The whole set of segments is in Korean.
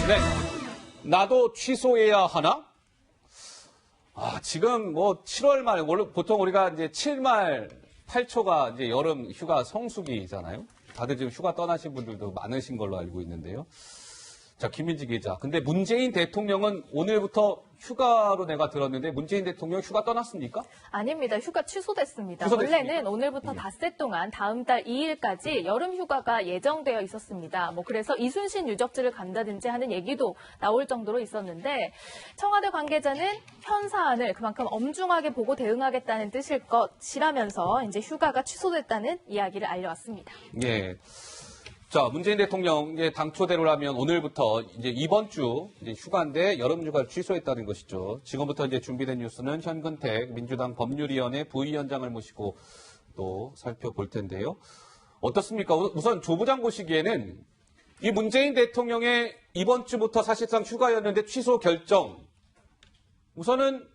네. 나도 취소해야 하나? 지금 뭐 7월 말, 원래 보통 우리가 이제 7말 8초가 이제 여름 휴가 성수기잖아요. 다들 지금 휴가 떠나신 분들도 많으신 걸로 알고 있는데요. 자, 김민지 기자. 근데 문재인 대통령은 오늘부터 휴가로 내가 들었는데 문재인 대통령 휴가 떠났습니까? 아닙니다. 휴가 취소됐습니다. 취소됐습니까? 원래는 오늘부터 닷새 동안 다음 달 2일까지 여름 휴가가 예정되어 있었습니다. 그래서 이순신 유적지를 간다든지 하는 얘기도 나올 정도로 있었는데 청와대 관계자는 현 사안을 그만큼 엄중하게 보고 대응하겠다는 뜻일 것이라면서 이제 휴가가 취소됐다는 이야기를 알려왔습니다. 예. 자, 문재인 대통령 이제 당초대로라면 오늘부터 이제 이번 주 이제 휴가인데 여름 휴가를 취소했다는 것이죠. 지금부터 이제 준비된 뉴스는 현근택 민주당 법률위원회 부위원장을 모시고 또 살펴볼 텐데요. 어떻습니까? 우선 조 부장 보시기에는 이 문재인 대통령의 이번 주부터 사실상 휴가였는데 취소 결정 우선은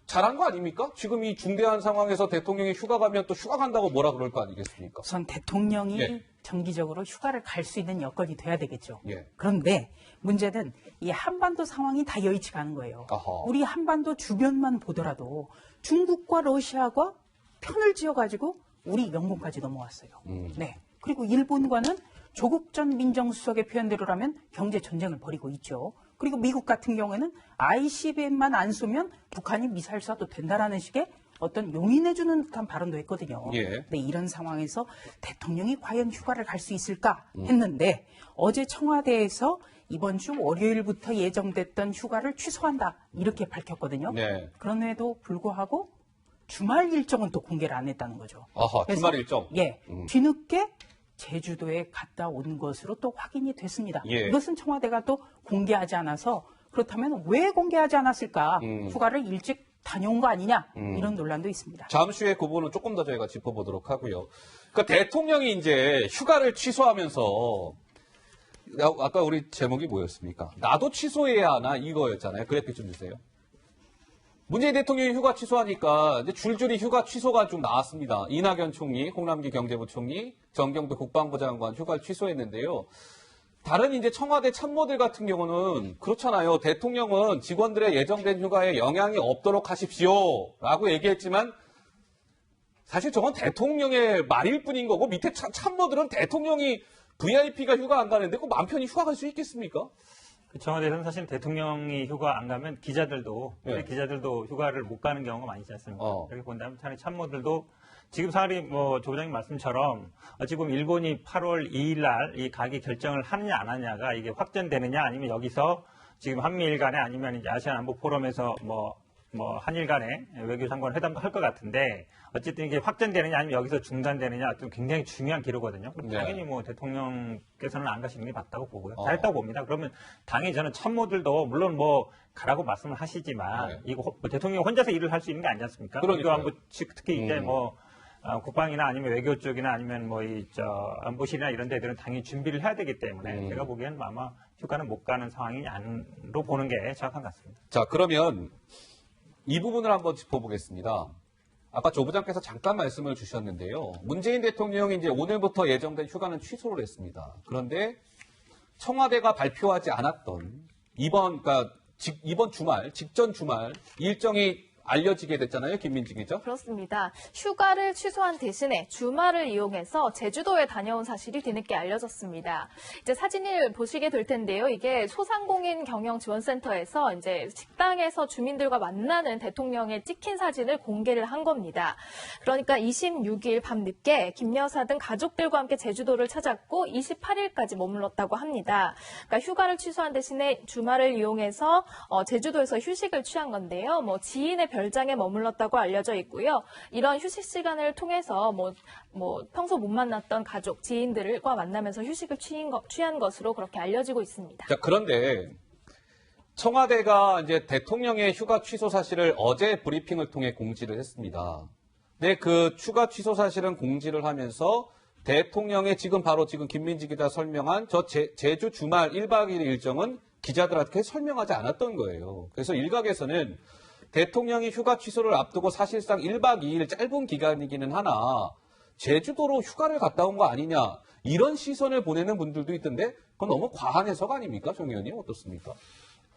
잘한 거 아닙니까? 지금 이 중대한 상황에서 대통령이 휴가 가면 또 휴가 간다고 뭐라 그럴 거 아니겠습니까? 우선 대통령이 예. 정기적으로 휴가를 갈 수 있는 여건이 돼야 되겠죠. 예. 그런데 문제는 이 한반도 상황이 다 여의치가 않은 거예요. 아하. 우리 한반도 주변만 보더라도 중국과 러시아가 편을 지어가지고 우리 영공까지 넘어왔어요. 네. 그리고 일본과는 조국 전 민정수석의 표현대로라면 경제 전쟁을 벌이고 있죠. 그리고 미국 같은 경우에는 ICBM만 안 쏘면 북한이 미사일 쏴도 된다라는 식의 어떤 용인해주는 듯한 발언도 했거든요. 예. 근데 이런 상황에서 대통령이 과연 휴가를 갈 수 있을까 했는데 어제 청와대에서 이번 주 월요일부터 예정됐던 휴가를 취소한다 이렇게 밝혔거든요. 네. 그럼에도 불구하고 주말 일정은 또 공개를 안 했다는 거죠. 아하, 그래서 주말 일정. 예, 뒤늦게 제주도에 갔다 온 것으로 또 확인이 됐습니다. 예. 이것은 청와대가 또 공개하지 않아서 그렇다면 왜 공개하지 않았을까? 휴가를 일찍 다녀온 거 아니냐? 이런 논란도 있습니다. 잠시 후에 그 부분은 조금 더 저희가 짚어보도록 하고요. 그러니까 대통령이 이제 휴가를 취소하면서 아까 우리 제목이 뭐였습니까? 나도 취소해야 하나 이거였잖아요. 그래픽 좀 주세요. 문재인 대통령이 휴가 취소하니까 이제 줄줄이 휴가 취소가 좀 나왔습니다. 이낙연 총리, 홍남기 경제부총리, 정경도 국방부 장관 휴가를 취소했는데요. 다른 이제 청와대 참모들 같은 경우는 그렇잖아요. 대통령은 직원들의 예정된 휴가에 영향이 없도록 하십시오라고 얘기했지만 사실 저건 대통령의 말일 뿐인 거고 밑에 참모들은 대통령이 VIP가 휴가 안 가는데 그 맘 편히 휴가 갈 수 있겠습니까? 그 청와대에서는 사실 대통령이 휴가 안 가면 기자들도 네. 기자들도 휴가를 못 가는 경우가 많이 있지 않습니까? 이렇게 본다면 참모들도 지금 사리 조 부장님 말씀처럼 어찌 보면 일본이 8월 2일 날 이 가기 결정을 하느냐 안 하느냐가 이게 확전되느냐 아니면 여기서 지금 한미일 간에 아니면 이제 아시안 안보 포럼에서 뭐 한일 간에 외교장관 회담도 할 것 같은데 어쨌든 이게 확전되느냐 아니면 여기서 중단되느냐 어떤 굉장히 중요한 기로거든요. 그럼 네. 당연히 대통령께서는 안 가시는 게 맞다고 보고요. 잘했다고 봅니다. 그러면 당연히 저는 참모들도 물론 가라고 말씀을 하시지만 네. 이거 대통령 혼자서 일을 할 수 있는 게 아니지 않습니까? 그러니까요. 외교안보 특히 이제 국방이나 아니면 외교 쪽이나 아니면 안보실이나 이런 데들은 당연히 준비를 해야 되기 때문에 제가 보기에는 아마 휴가는 못 가는 상황이 아니로 보는 게 정확한 것 같습니다. 자, 그러면 이 부분을 한번 짚어보겠습니다. 아까 조 부장께서 잠깐 말씀을 주셨는데요. 문재인 대통령이 이제 오늘부터 예정된 휴가는 취소를 했습니다. 그런데 청와대가 발표하지 않았던 이번 주말, 직전 주말 일정이 알려지게 됐잖아요. 김민지 기자. 그렇습니다. 휴가를 취소한 대신에 주말을 이용해서 제주도에 다녀온 사실이 뒤늦게 알려졌습니다. 이제 사진을 보시게 될 텐데요. 이게 소상공인 경영지원센터에서 이제 식당에서 주민들과 만나는 대통령의 찍힌 사진을 공개를 한 겁니다. 그러니까 26일 밤늦게 김 여사 등 가족들과 함께 제주도를 찾았고 28일까지 머물렀다고 합니다. 그러니까 휴가를 취소한 대신에 주말을 이용해서 제주도에서 휴식을 취한 건데요. 지인의 별장에 머물렀다고 알려져 있고요. 이런 휴식 시간을 통해서 평소 못 만났던 가족, 지인들과 만나면서 휴식을 취한 것으로 그렇게 알려지고 있습니다. 자, 그런데 청와대가 이제 대통령의 휴가 취소 사실을 어제 브리핑을 통해 공지를 했습니다. 근데 그 휴가 취소 사실은 공지를 하면서 대통령의 지금 김민지 기자 설명한 제주 주말 1박 2일 일정은 기자들한테 설명하지 않았던 거예요. 그래서 일각에서는 대통령이 휴가 취소를 앞두고 사실상 1박 2일 짧은 기간이기는 하나 제주도로 휴가를 갔다 온 거 아니냐 이런 시선을 보내는 분들도 있던데 그건 너무 과한 해석 아닙니까? 정 의원님 어떻습니까?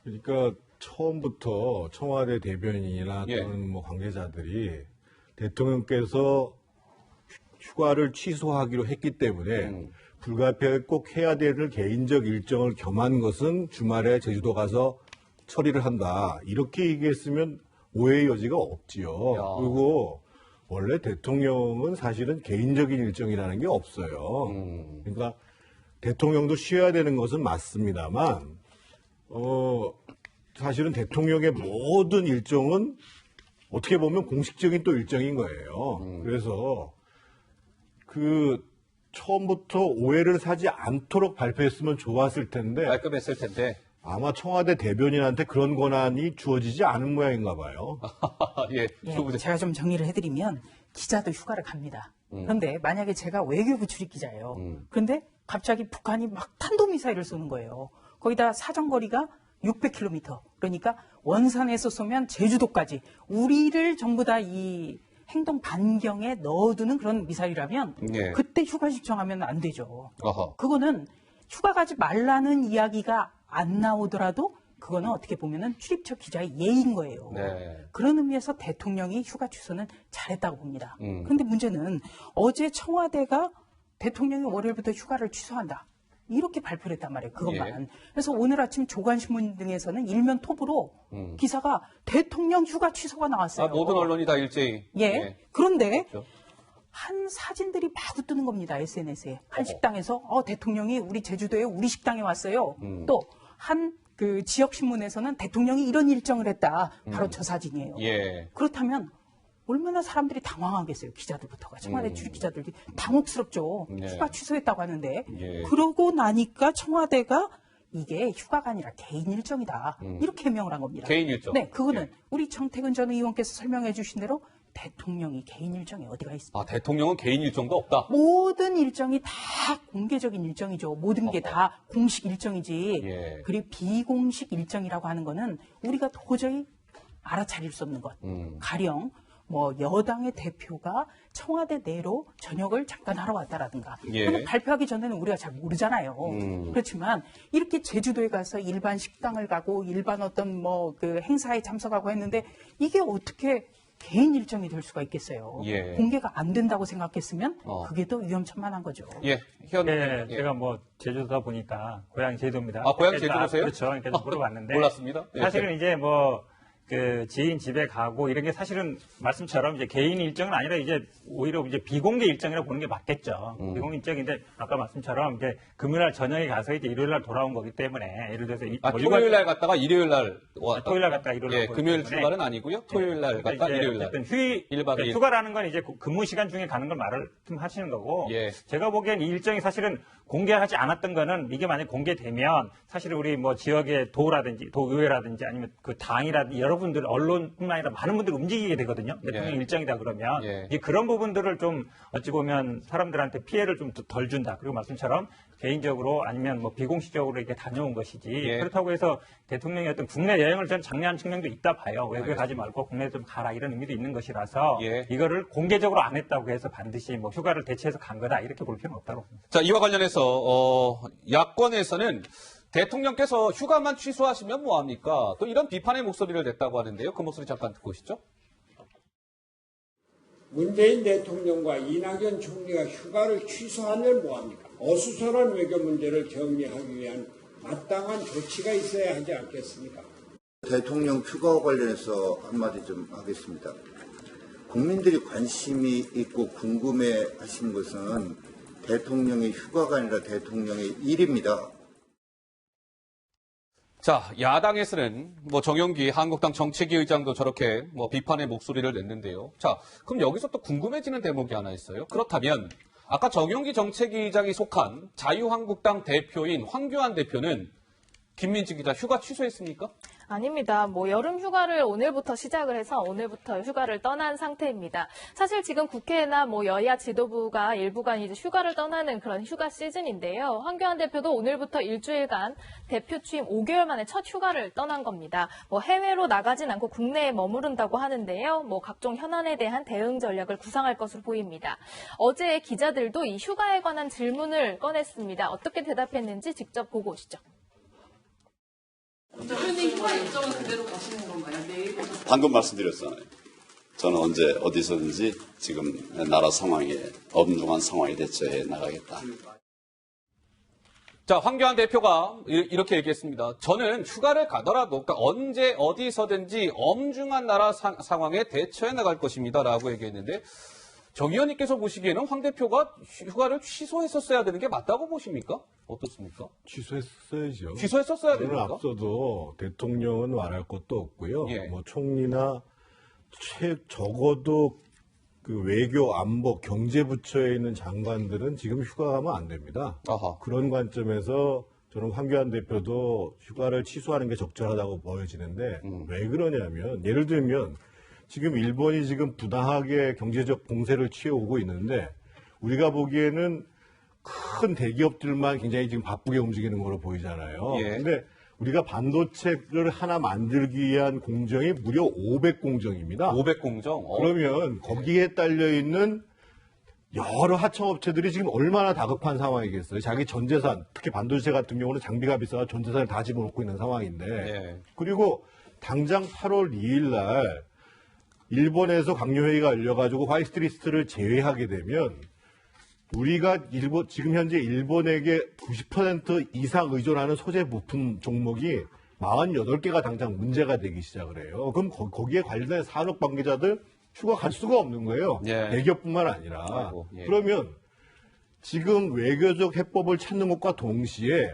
그러니까 처음부터 청와대 대변인이나 예. 또는 뭐 관계자들이 대통령께서 휴가를 취소하기로 했기 때문에 불가피하게 꼭 해야 되는 개인적 일정을 겸한 것은 주말에 제주도 가서 처리를 한다. 이렇게 얘기했으면 오해의 여지가 없지요. 야. 그리고 원래 대통령은 사실은 개인적인 일정이라는 게 없어요. 그러니까 대통령도 쉬어야 되는 것은 맞습니다만 사실은 대통령의 모든 일정은 어떻게 보면 공식적인 또 일정인 거예요. 그래서 처음부터 오해를 사지 않도록 발표했으면 좋았을 텐데 깔끔했을 텐데. 아마 청와대 대변인한테 그런 권한이 주어지지 않은 모양인가 봐요. 예. 예, 제가 좀 정리를 해드리면 기자도 휴가를 갑니다. 그런데 만약에 제가 외교부 출입 기자예요. 그런데 갑자기 북한이 막 탄도미사일을 쏘는 거예요. 거기다 사정거리가 600km. 그러니까 원산에서 쏘면 제주도까지 우리를 전부 다 이 행동 반경에 넣어두는 그런 미사일이라면 예. 그때 휴가 신청하면 안 되죠. 어허. 그거는 휴가 가지 말라는 이야기가 안 나오더라도 그거는 어떻게 보면은 출입처 기자의 예인 거예요. 네. 그런 의미에서 대통령이 휴가 취소는 잘했다고 봅니다. 음. 그런데 문제는 어제 청와대가 대통령이 월요일부터 휴가를 취소한다. 이렇게 발표를 했단 말이에요. 그것만. 예. 그래서 오늘 아침 조간신문 등에서는 일면 톱으로 기사가 대통령 휴가 취소가 나왔어요. 모든 언론이 다 일제히. 예. 그런데 그렇죠. 한 사진들이 마구 뜨는 겁니다. SNS에. 한 식당에서 대통령이 우리 제주도에 우리 식당에 왔어요. 또 한 그 지역 신문에서는 대통령이 이런 일정을 했다. 바로 저 사진이에요. 예. 그렇다면 얼마나 사람들이 당황하겠어요. 기자들부터가. 청와대 출입 기자들이 당혹스럽죠. 네. 휴가 취소했다고 하는데. 예. 그러고 나니까 청와대가 이게 휴가가 아니라 개인 일정이다. 이렇게 해명을 한 겁니다. 개인 일정. 네, 그거는 예. 우리 정태근 전 의원께서 설명해 주신 대로 대통령이 개인 일정이 어디가 있습니까? 대통령은 개인 일정도 없다. 모든 일정이 다 공개적인 일정이죠. 모든 게 다 공식 일정이지. 예. 그리고 비공식 일정이라고 하는 거는 우리가 도저히 알아차릴 수 없는 것. 가령 뭐 여당의 대표가 청와대 내로 저녁을 잠깐 하러 왔다라든가. 예. 그건 발표하기 전에는 우리가 잘 모르잖아요. 그렇지만 이렇게 제주도에 가서 일반 식당을 가고 일반 어떤 뭐 그 행사에 참석하고 했는데 이게 어떻게 개인 일정이 될 수가 있겠어요. 예. 공개가 안 된다고 생각했으면 그게 더 위험천만한 거죠. 예. 현. 네, 예. 제가 뭐 제주도다 보니까 고향 제주도입니다. 고향 그래서 제주도세요? 그렇죠. 그러니까 물어봤는데 몰랐습니다. 예. 사실은 이제 뭐 그 지인 집에 가고 이런 게 사실은 말씀처럼 이제 개인 일정은 아니라 이제 오히려 이제 비공개 일정이라고 보는 게 맞겠죠. 비공개 일정인데 아까 말씀처럼 이제 금요일날 저녁에 가서 이제 일요일날 돌아온 거기 때문에 예를 들어서 토요일날 갔다가 일요일날 왔다. 토요일날 갔다가 일요일날 예, 금요일 출발은 아니고요. 토요일날 갔다 일요일날. 어쨌든 일박 이일. 휴가라는 건 이제 근무 시간 중에 가는 걸 말을 좀 하시는 거고 예. 제가 보기엔 이 일정이 사실은 공개하지 않았던 거는 이게 만약 공개되면 사실 우리 뭐 지역의 도라든지 도의회라든지 아니면 그 당이라든지 여러분들 언론뿐만 아니라 많은 분들이 움직이게 되거든요. 대통령 예. 일정이다 그러면 예. 이게 그런 부분들을 좀 어찌 보면 사람들한테 피해를 좀 덜 준다. 그리고 말씀처럼 개인적으로 아니면 뭐 비공식적으로 이렇게 다녀온 것이지 예. 그렇다고 해서 대통령의 어떤 국내 여행을 저는 장려한 측면도 있다 봐요. 외국에 가지 말고 국내에 좀 가라 이런 의미도 있는 것이라서 예. 이거를 공개적으로 안 했다고 해서 반드시 뭐 휴가를 대체해서 간 거다 이렇게 볼 필요는 없다고 봅니다. 자, 이와 관련해서 야권에서는 대통령께서 휴가만 취소하시면 뭐합니까? 또 이런 비판의 목소리를 냈다고 하는데요. 그 목소리 잠깐 듣고 오시죠. 문재인 대통령과 이낙연 총리가 휴가를 취소하면 뭐합니까? 어수선한 외교 문제를 정리하기 위한 마땅한 조치가 있어야 하지 않겠습니까? 대통령 휴가와 관련해서 한마디 좀 하겠습니다. 국민들이 관심이 있고 궁금해하시는 것은 대통령의 휴가가 아니라 대통령의 일입니다. 자, 야당에서는 뭐 정영기 한국당 정책위 의장도 저렇게 뭐 비판의 목소리를 냈는데요. 자, 그럼 여기서 또 궁금해지는 대목이 하나 있어요. 그렇다면 아까 정영기 정책위 의장이 속한 자유한국당 대표인 황교안 대표는 김민지 기자 휴가 취소했습니까? 아닙니다. 뭐 여름 휴가를 오늘부터 시작을 해서 오늘부터 휴가를 떠난 상태입니다. 사실 지금 국회나 뭐 여야 지도부가 일부가 이제 휴가를 떠나는 그런 휴가 시즌인데요. 황교안 대표도 오늘부터 일주일간 대표 취임 5개월 만에 첫 휴가를 떠난 겁니다. 뭐 해외로 나가진 않고 국내에 머무른다고 하는데요. 뭐 각종 현안에 대한 대응 전략을 구상할 것으로 보입니다. 어제 기자들도 이 휴가에 관한 질문을 꺼냈습니다. 어떻게 대답했는지 직접 보고 오시죠. 방금 말씀드렸잖아요. 저는 언제 어디서든지 지금 나라 상황에 엄중한 상황에 대처해 나가겠다. 자, 황교안 대표가 이렇게 얘기했습니다. 저는 휴가를 가더라도 그러니까 언제 어디서든지 엄중한 나라 상황에 대처해 나갈 것입니다. 라고 얘기했는데 정 의원님께서 보시기에는 황 대표가 휴가를 취소했었어야 되는 게 맞다고 보십니까? 어떻습니까? 취소했어야죠. 취소했었어야 저는 됩니까? 앞서도 대통령은 말할 것도 없고요. 예. 뭐 총리나 적어도 그 외교, 안보, 경제부처에 있는 장관들은 지금 휴가 가면 안 됩니다. 아하. 그런 관점에서 저는 황교안 대표도 휴가를 취소하는 게 적절하다고 보여지는데 왜 그러냐면 예를 들면 지금 일본이 지금 부당하게 경제적 봉쇄를 취해오고 있는데 우리가 보기에는 큰 대기업들만 굉장히 지금 바쁘게 움직이는 걸로 보이잖아요. 예. 근데 우리가 반도체를 하나 만들기 위한 공정이 무려 500공정입니다. 500공정? 그러면 거기에 딸려있는 여러 하청업체들이 지금 얼마나 다급한 상황이겠어요. 자기 전 재산, 특히 반도체 같은 경우는 장비가 비싸서 전 재산을 다 집어넣고 있는 상황인데 예. 그리고 그리고 당장 8월 2일 날 일본에서 강요회의가 열려가지고 화이트리스트를 제외하게 되면 우리가 지금 현재 일본에게 90% 이상 의존하는 소재 부품 종목이 48개가 당장 문제가 되기 시작을 해요. 그럼 거기에 관련된 산업 관계자들 휴가 갈 수가 없는 거예요. 예. 대기업뿐만 아니라. 아이고, 예. 그러면 지금 외교적 해법을 찾는 것과 동시에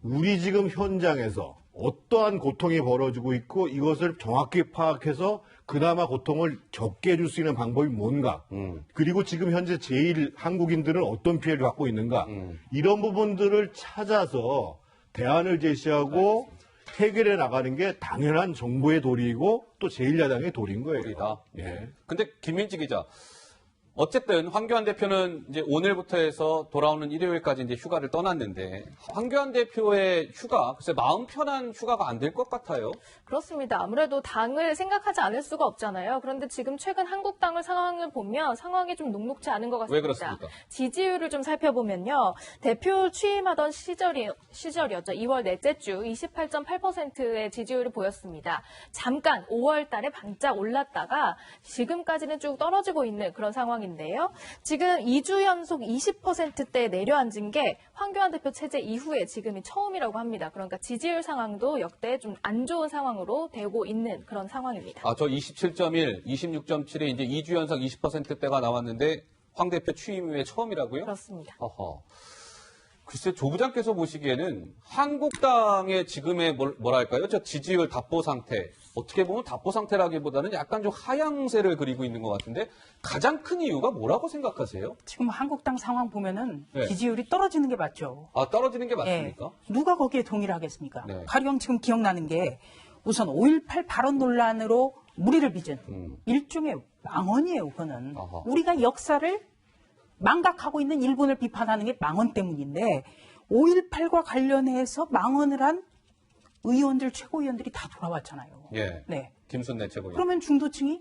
우리 지금 현장에서 어떠한 고통이 벌어지고 있고 이것을 정확히 파악해서 그나마 고통을 적게 해줄 수 있는 방법이 뭔가 그리고 지금 현재 제일 한국인들은 어떤 피해를 갖고 있는가 이런 부분들을 찾아서 대안을 제시하고 해결해 나가는 게 당연한 정부의 도리이고 또 제1야당의 도리인 거예요. 도리다. 예. 근데 김민지 기자, 어쨌든 황교안 대표는 이제 오늘부터 해서 돌아오는 일요일까지 이제 휴가를 떠났는데 황교안 대표의 휴가, 글쎄 마음 편한 휴가가 안 될 것 같아요. 그렇습니다. 아무래도 당을 생각하지 않을 수가 없잖아요. 그런데 지금 최근 한국당을 상황을 보면 상황이 좀 녹록지 않은 것 같습니다. 왜 그렇습니까? 지지율을 좀 살펴보면요. 대표 취임하던 시절이었죠. 2월 넷째 주 28.8%의 지지율을 보였습니다. 잠깐 5월 달에 반짝 올랐다가 지금까지는 쭉 떨어지고 있는 그런 상황인데요. 지금 2주 연속 20%대에 내려앉은 게 황교안 대표 체제 이후에 지금이 처음이라고 합니다. 그러니까 지지율 상황도 역대 좀 안 좋은 상황으로 되고 있는 그런 상황입니다. 아, 저 27.1, 26.7에 이제 2주 연속 20%대가 나왔는데 황 대표 취임 이후에 처음이라고요? 그렇습니다. 허허. 글쎄, 조 부장께서 보시기에는 한국당의 지금의 뭐랄까요? 저 지지율 답보 상태, 어떻게 보면 답보 상태라기보다는 약간 좀 하향세를 그리고 있는 것 같은데 가장 큰 이유가 뭐라고 생각하세요? 지금 한국당 상황 보면은 네. 지지율이 떨어지는 게 맞죠. 아, 떨어지는 게 맞습니까? 예. 누가 거기에 동의를 하겠습니까? 네. 가령 지금 기억나는 게 우선 5.18 발언 논란으로 무리를 빚은 일종의 망언이에요, 그거는. 아하. 우리가 역사를 망각하고 있는 일본을 비판하는 게 망언 때문인데 5.18과 관련해서 망언을 한 의원들, 최고위원들이 다 돌아왔잖아요. 예. 네. 김순례 최고위원. 그러면 중도층이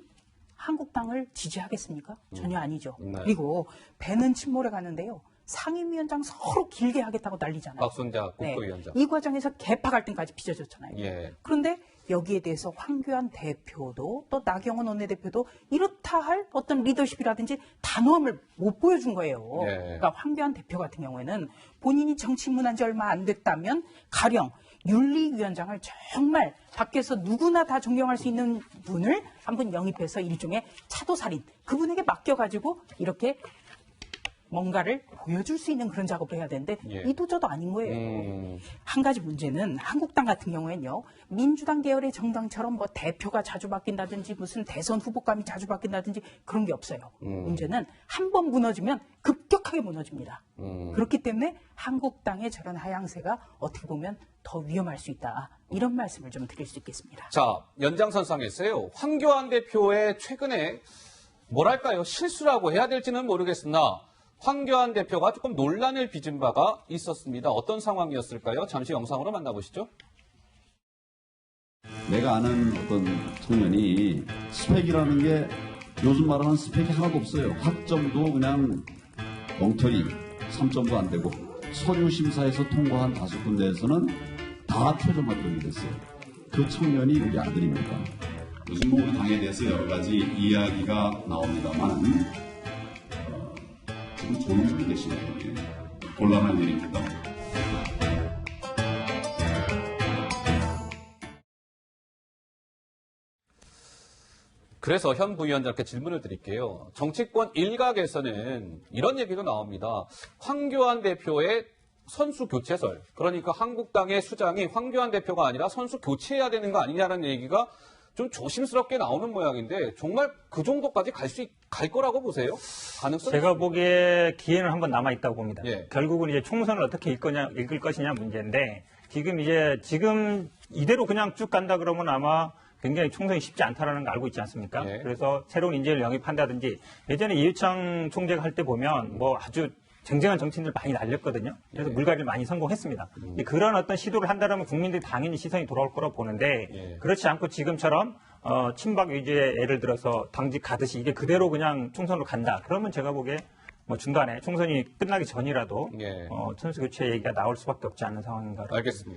한국당을 지지하겠습니까? 전혀 아니죠. 네. 그리고 배는 침몰해 가는데요. 상임위원장 서로 길게 하겠다고 난리잖아요. 박순자 국토위원장. 이 과정에서 개파 갈등까지 빚어졌잖아요. 예. 그런데 여기에 대해서 황교안 대표도 또 나경원 원내대표도 이렇다 할 어떤 리더십이라든지 단호함을 못 보여준 거예요. 예. 그러니까 황교안 대표 같은 경우에는 본인이 정치 입문한 지 얼마 안 됐다면 가령 윤리위원장을 정말 밖에서 누구나 다 존경할 수 있는 분을 한 분 영입해서 일종의 차도살인 그분에게 맡겨가지고 이렇게 뭔가를 보여줄 수 있는 그런 작업을 해야 되는데 예. 이도저도 아닌 거예요. 한 가지 문제는 한국당 같은 경우에는요. 민주당 계열의 정당처럼 뭐 대표가 자주 바뀐다든지 무슨 대선 후보감이 자주 바뀐다든지 그런 게 없어요. 문제는 한 번 무너지면 급격하게 무너집니다. 그렇기 때문에 한국당의 저런 하향세가 어떻게 보면 더 위험할 수 있다. 이런 말씀을 좀 드릴 수 있겠습니다. 자, 연장선상에서요. 황교안 대표의 최근에 뭐랄까요? 실수라고 해야 될지는 모르겠으나 황교안 대표가 조금 논란을 빚은 바가 있었습니다. 어떤 상황이었을까요? 잠시 영상으로 만나보시죠. 내가 아는 어떤 청년이 스펙이라는 게 요즘 말하는 스펙이 하나도 없어요. 학점도 그냥 엉터리 3점도 안 되고 서류 심사에서 통과한 5군데에서는 다 최저 합격이 됐어요. 그 청년이 우리 아들입니다. 요즘 우리 당에 대해서 여러 가지 이야기가 나옵니다만 지금 조용히 계시는 게 곤란한 일입니다. 그래서 현 부위원장께 질문을 드릴게요. 정치권 일각에서는 이런 얘기도 나옵니다. 황교안 대표의 선수 교체설, 그러니까 한국당의 수장이 황교안 대표가 아니라 선수 교체해야 되는 거 아니냐는 얘기가 좀 조심스럽게 나오는 모양인데 정말 그 정도까지 갈 거라고 보세요? 가능성이 제가 보기에 기회는 한번 남아 있다고 봅니다. 예. 결국은 이제 총선을 어떻게 이끌 것이냐 문제인데 지금 이대로 그냥 쭉 간다 그러면 아마 굉장히 총선이 쉽지 않다라는 걸 알고 있지 않습니까? 예. 그래서 새로운 인재를 영입한다든지 예전에 이회창 총재가 할 때 보면 뭐 아주 쟁쟁한 정치인들 많이 날렸거든요. 그래서 물갈이를 많이 성공했습니다. 그런 어떤 시도를 한다면 국민들이 당연히 시선이 돌아올 거라고 보는데 예. 그렇지 않고 지금처럼 친박 위주의 예를 들어서 당직 가듯이 이게 그대로 그냥 총선으로 간다. 그러면 제가 보기에 뭐 중간에 총선이 끝나기 전이라도 예. 선수 교체 얘기가 나올 수밖에 없지 않는 상황인가. 알겠습니다.